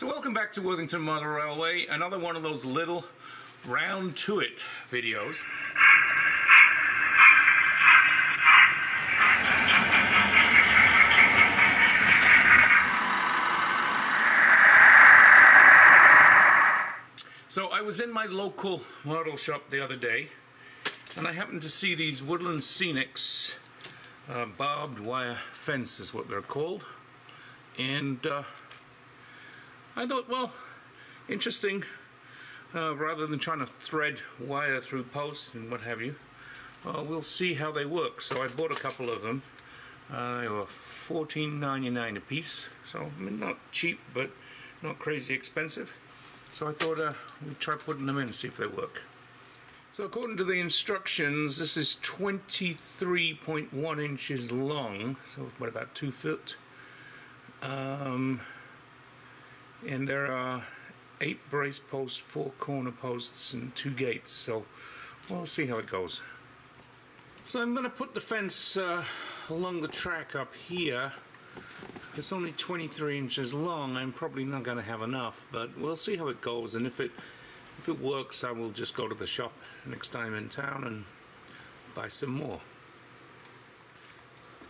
So welcome back to Worthington Motor Railway, another one of those little round to it videos. So I was in my local model shop the other day and I happened to see these Woodland Scenics barbed wire fence is what they're called, and I thought, well, interesting, rather than trying to thread wire through posts and what have you, we'll see how they work. So I bought a couple of them. They were $14.99 a piece, so I mean, not cheap but not crazy expensive. So I thought we'd try putting them in and see if they work. So according to the instructions, this is 23.1 inches long, so what, about 2 foot? And there are 8 brace posts, 4 corner posts, and 2 gates. So we'll see how it goes. So I'm going to put the fence along the track up here. It's only 23 inches long. I'm probably not going to have enough, but we'll see how it goes. And if it works, I will just go to the shop next time in town and buy some more.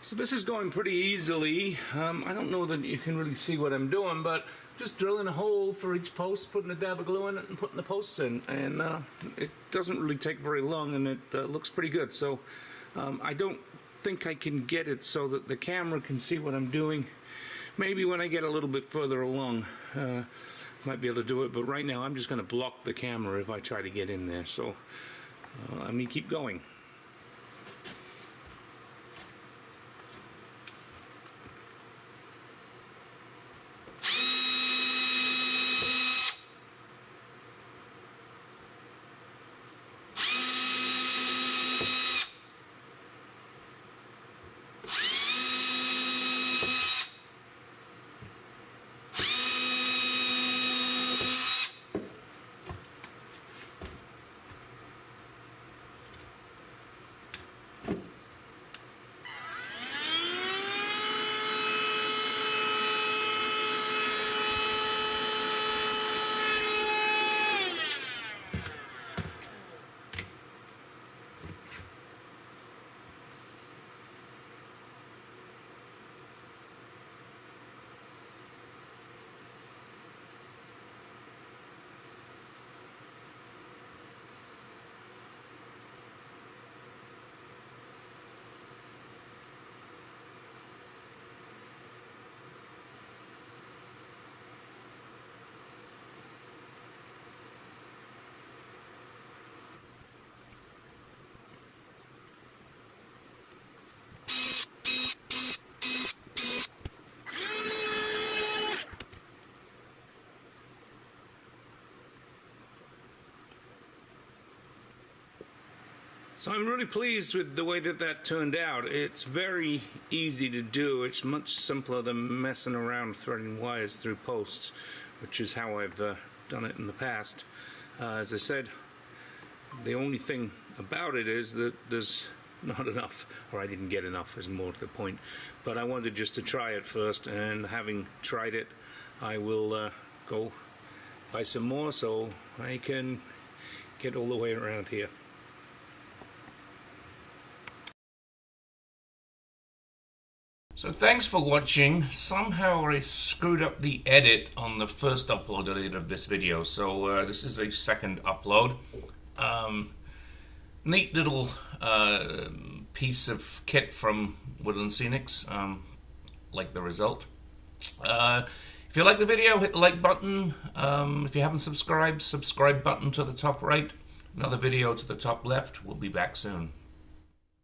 So this is going pretty easily. I don't know that you can really see what I'm doing, but just drilling a hole for each post, putting a dab of glue in it, and putting the posts in. And it doesn't really take very long, and it looks pretty good. So I don't think I can get it so that the camera can see what I'm doing. Maybe when I get a little bit further along, might be able to do it. But right now, I'm just going to block the camera if I try to get in there. So let me keep going. So I'm really pleased with the way that turned out. It's very easy to do. It's much simpler than messing around threading wires through posts, which is how I've done it in the past. As I said, the only thing about it is that there's not enough, or I didn't get enough is more to the point. But I wanted just to try it first, and having tried it, I will go buy some more so I can get all the way around here. So thanks for watching. Somehow I screwed up the edit on the first upload I did of this video, so this is a second upload. Neat little piece of kit from Woodland Scenics. Like the result. If you like the video, hit the like button. If you haven't subscribed, subscribe button to the top right. Another video to the top left. We'll be back soon.